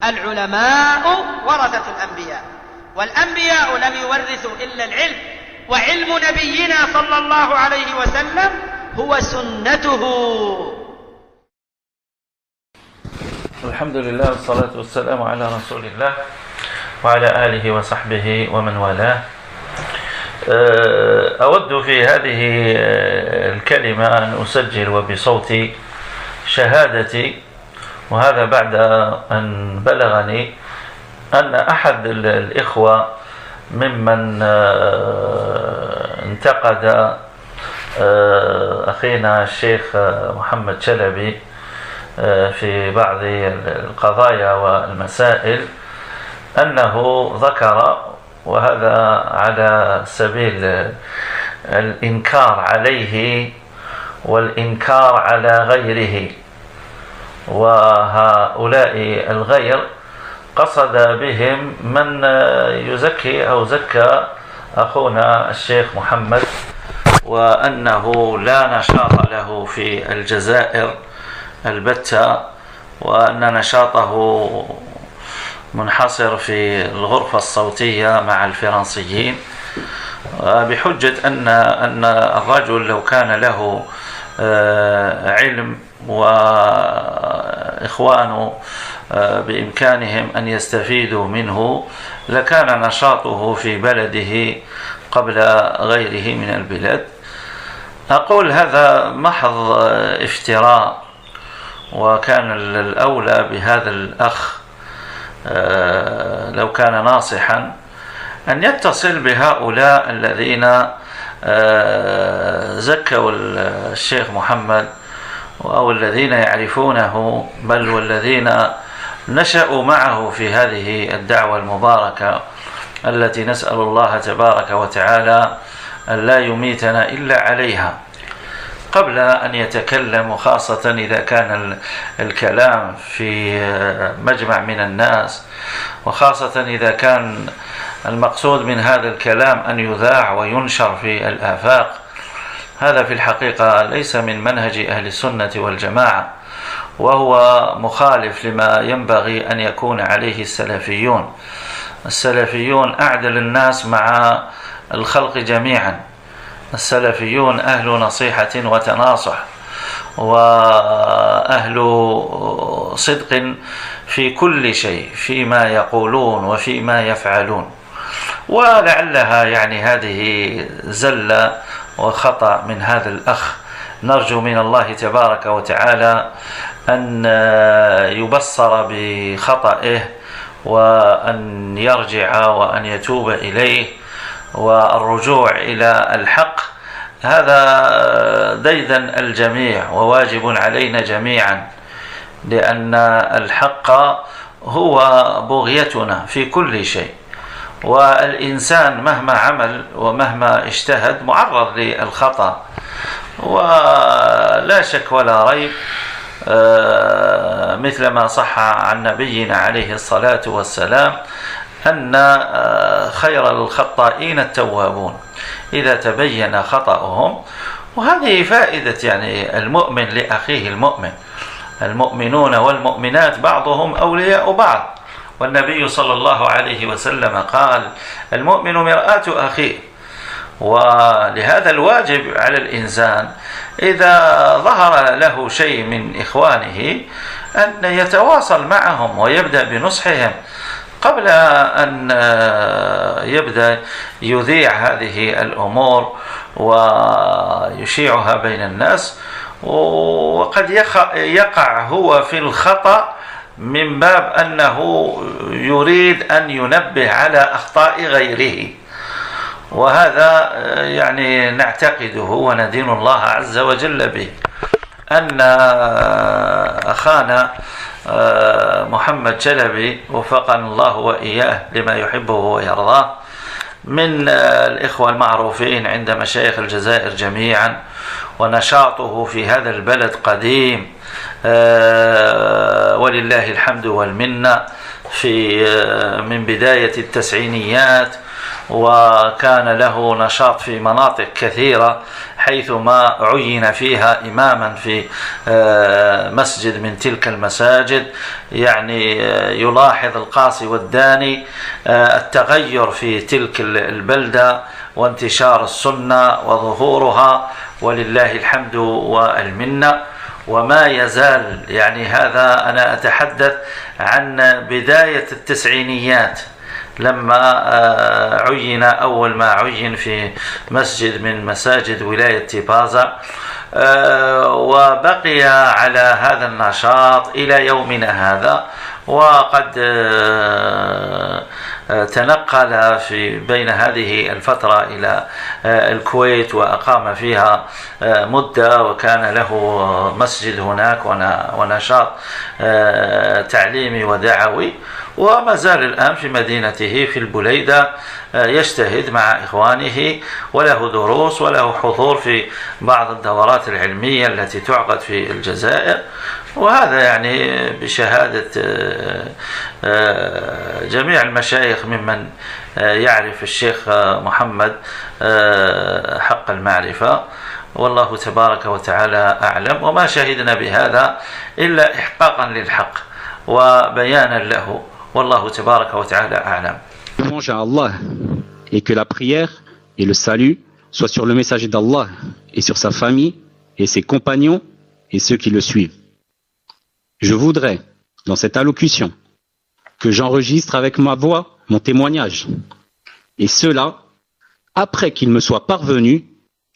العلماء ورثة الأنبياء، والأنبياء لم يورثوا إلا العلم، وعلم نبينا صلى الله عليه وسلم هو سنته. الحمد لله والصلاة والسلام على رسول الله وعلى آله وصحبه ومن والاه. أود في هذه الكلمة أن أسجل وبصوتي شهادتي، وهذا بعد أن بلغني أن أحد الإخوة ممن انتقد أخينا الشيخ محمد شلبي في بعض القضايا والمسائل أنه ذكر، وهذا على سبيل الإنكار عليه والإنكار على غيره، وهؤلاء الغير قصد بهم من يزكي أو زكى أخونا الشيخ محمد، وأنه لا نشاط له في الجزائر البتة، وأن نشاطه منحصر في الغرفة الصوتية مع الفرنسيين، بحجة أن الرجل لو كان له علم وإخوانه بإمكانهم أن يستفيدوا منه لكان نشاطه في بلده قبل غيره من البلاد. أقول هذا محض افتراء، وكان الأولى بهذا الأخ لو كان ناصحا أن يتصل بهؤلاء الذين زكوا الشيخ محمد أو الذين يعرفونه، بل والذين نشأوا معه في هذه الدعوة المباركة التي نسأل الله تبارك وتعالى أن لا يميتنا إلا عليها، قبل أن يتكلم، وخاصة إذا كان الكلام في مجمع من الناس، وخاصة إذا كان المقصود من هذا الكلام أن يذاع وينشر في الآفاق. هذا في الحقيقة ليس من منهج أهل السنة والجماعة، وهو مخالف لما ينبغي أن يكون عليه السلفيون. السلفيون أعدل الناس مع الخلق جميعا، السلفيون أهل نصيحة وتناصح، وأهل صدق في كل شيء، فيما يقولون وفيما يفعلون. ولعلها يعني هذه زلة وخطأ من هذا الأخ، نرجو من الله تبارك وتعالى أن يبصر بخطئه وأن يرجع وأن يتوب إليه، والرجوع إلى الحق هذا ديدن الجميع وواجب علينا جميعا، لأن الحق هو بغيتنا في كل شيء، والإنسان مهما عمل ومهما اجتهد معرض للخطأ، ولا شك ولا ريب مثل ما صح عن نبينا عليه الصلاة والسلام أن خير الخطائين التوابون إذا تبين خطأهم. وهذه فائدة يعني المؤمن لأخيه المؤمن، المؤمنون والمؤمنات بعضهم أولياء بعض، والنبي صلى الله عليه وسلم قال المؤمن مرآة أخيه. ولهذا الواجب على الإنسان إذا ظهر له شيء من إخوانه أن يتواصل معهم ويبدأ بنصحهم قبل أن يبدأ يذيع هذه الأمور ويشيعها بين الناس، وقد يقع هو في الخطأ من باب أنه يريد أن ينبه على أخطاء غيره، وهذا يعني نعتقده وندين الله عز وجل به، أن أخانا محمد شلبي وفقنا الله وإياه لما يحبه ويرضاه من الإخوة المعروفين عند مشايخ الجزائر جميعا، ونشاطه في هذا البلد قديم ولله الحمد والمنة من بداية التسعينيات، وكان له نشاط في مناطق كثيرة حيثما عين فيها إماما في مسجد من تلك المساجد، يعني يلاحظ القاصي والداني التغير في تلك البلدة وانتشار السنة وظهورها، ولله الحمد والمنة. وما يزال، يعني هذا أنا أتحدث عن بداية التسعينيات لما عين أول ما عين في مسجد من مساجد ولاية تيبازا، وبقي على هذا النشاط إلى يومنا هذا، وقد تنقل في بين هذه الفترة إلى الكويت وأقام فيها مدة، وكان له مسجد هناك ونشاط تعليمي ودعوي، وما زال الآن في مدينته في البليدة يجتهد مع إخوانه، وله دروس وله حضور في بعض الدورات العلمية التي تعقد في الجزائر. وهذا يعني بشهادة جميع المشايخ ممن يعرف الشيخ محمد حق المعرفة، والله تبارك وتعالى أعلم. وما شهدنا بهذا إلا إحقاقا للحق وبيانا له، والله تبارك وتعالى أعلم. Louange à Allah, et que la prière et le salut soient sur le messager d'Allah et sur sa famille et ses compagnons et ceux qui le suivent. Je voudrais, dans cette allocution, que j'enregistre avec ma voix mon témoignage, et cela après qu'il me soit parvenu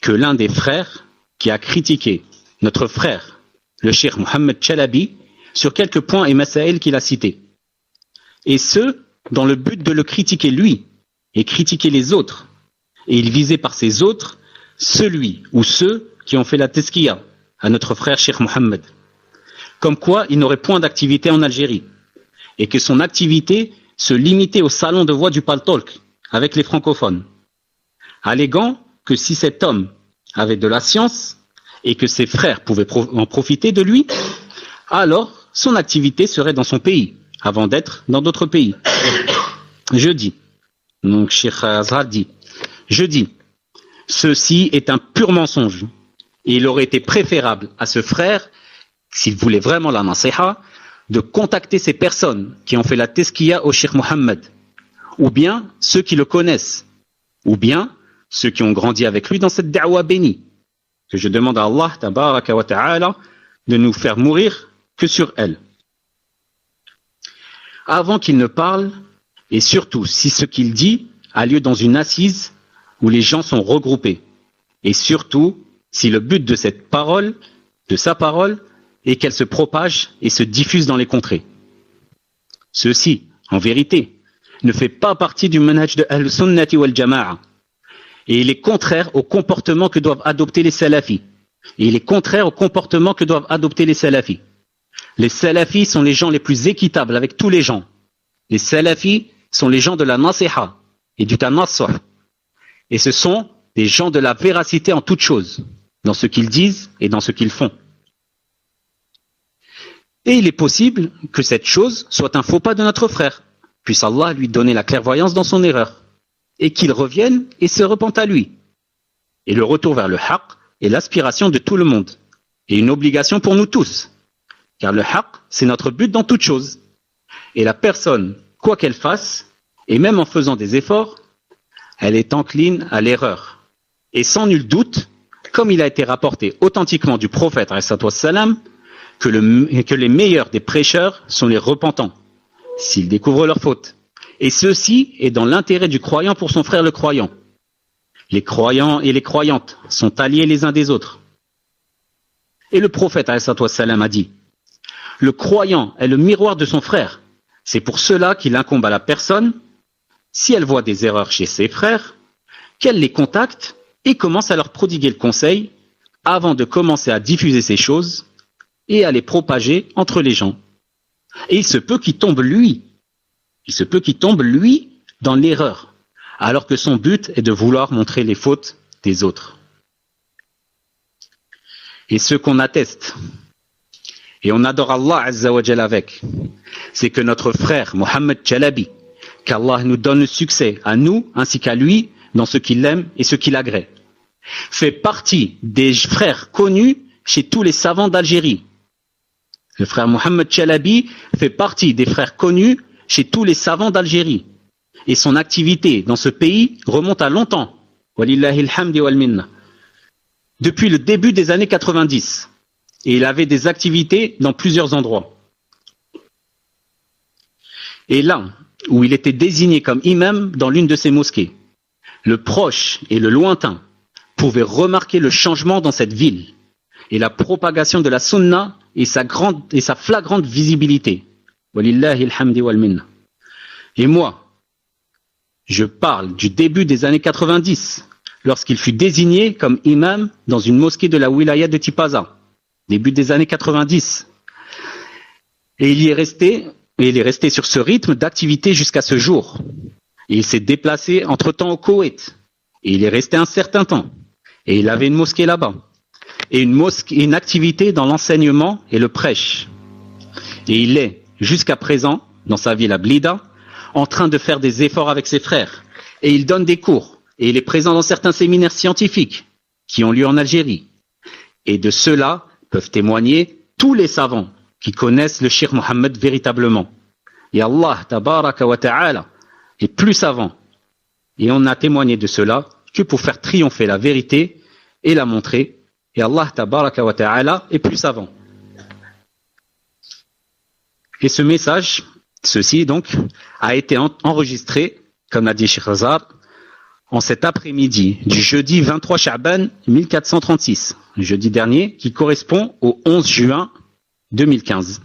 que l'un des frères qui a critiqué notre frère, le cheikh Mohammed Chalabi, sur quelques points et masaïl qu'il a cités, et ce, dans le but de le critiquer lui et critiquer les autres, et il visait par ces autres celui ou ceux qui ont fait la tezkiya à notre frère cheikh Mohammed, comme quoi il n'aurait point d'activité en Algérie, et que son activité se limitait au salon de voix du Paltalk avec les francophones, alléguant que si cet homme avait de la science et que ses frères pouvaient en profiter de lui, alors son activité serait dans son pays, avant d'être dans d'autres pays. Je dis, donc Cheikh Azhar dit, je dis, ceci est un pur mensonge, et il aurait été préférable à ce frère, s'il voulait vraiment la nasiha, de contacter ces personnes qui ont fait la tezkiya au Cheikh Mohammed, ou bien ceux qui le connaissent, ou bien ceux qui ont grandi avec lui dans cette da'wa bénie, que je demande à Allah tabaraka wa ta'ala de nous faire mourir que sur elle. Avant qu'il ne parle, et surtout si ce qu'il dit a lieu dans une assise où les gens sont regroupés, et surtout si le but de cette parole, de sa parole, est qu'elle se propage et se diffuse dans les contrées. Ceci, en vérité, ne fait pas partie du manhaj de Ahl-Sunnati wal Jama'a, et il est contraire au comportement que doivent adopter les salafis. Et il est contraire au comportement que doivent adopter les salafis. Les salafis sont les gens les plus équitables avec tous les gens. Les salafis sont les gens de la nasiha et du tanassuh. Et ce sont des gens de la véracité en toutes choses, dans ce qu'ils disent et dans ce qu'ils font. Et il est possible que cette chose soit un faux pas de notre frère, puisse Allah lui donner la clairvoyance dans son erreur, et qu'il revienne et se repente à lui. Et le retour vers le haqq est l'aspiration de tout le monde, et une obligation pour nous tous, car le haqq, c'est notre but dans toute chose. Et la personne, quoi qu'elle fasse, et même en faisant des efforts, elle est encline à l'erreur. Et sans nul doute, comme il a été rapporté authentiquement du prophète ﷺ, que les meilleurs des prêcheurs sont les repentants, s'ils découvrent leur faute. Et ceci est dans l'intérêt du croyant pour son frère le croyant. Les croyants et les croyantes sont alliés les uns des autres. Et le prophète ﷺ a dit, le croyant est le miroir de son frère. C'est pour cela qu'il incombe à la personne, si elle voit des erreurs chez ses frères, qu'elle les contacte et commence à leur prodiguer le conseil avant de commencer à diffuser ces choses et à les propager entre les gens. Et il se peut qu'il tombe lui dans l'erreur, alors que son but est de vouloir montrer les fautes des autres. Et ce qu'on atteste, et on adore Allah Azza wa Jalla avec, c'est que notre frère Mohammed Chalabi, qu'Allah nous donne le succès à nous ainsi qu'à lui dans ce qu'il aime et ce qu'il agrée. fait partie des frères connus chez tous les savants d'Algérie. Le frère Mohamed Chalabi fait partie des frères connus chez tous les savants d'Algérie. Et son activité dans ce pays remonte à longtemps. Walillahi alhamdi wal minna. Depuis le début des années 90. Et il avait des activités dans plusieurs endroits. Et là où il était désigné comme imam dans l'une de ses mosquées, le proche et le lointain pouvaient remarquer le changement dans cette ville et la propagation de la sunna et sa flagrante visibilité. Walillahi alhamdi wal minna. Et moi, je parle du début des années 90, lorsqu'il fut désigné comme imam dans une mosquée de la wilaya de Tipaza, début des années 90. Et il est resté sur ce rythme d'activité jusqu'à ce jour. Et il s'est déplacé entre-temps au Koweït. Et il est resté un certain temps. Et il avait une mosquée là-bas. Et une activité dans l'enseignement et le prêche. Et il est, jusqu'à présent, dans sa ville à Blida, en train de faire des efforts avec ses frères. Et il donne des cours. Et il est présent dans certains séminaires scientifiques qui ont lieu en Algérie. Et de cela peuvent témoigner tous les savants qui connaissent le Cheikh Mohammed véritablement. Et Allah, tabaraka wa ta'ala, est plus savant. Et on n'a témoigné de cela que pour faire triompher la vérité et la montrer. Et Allah, tabaraka wa ta'ala, est plus savant. Et ce message, ceci donc, a été enregistré, comme l'a dit Cheikh Azhar, en cet après-midi du jeudi 23 Sha'ban 1436, le jeudi dernier, qui correspond au 11 juin 2015.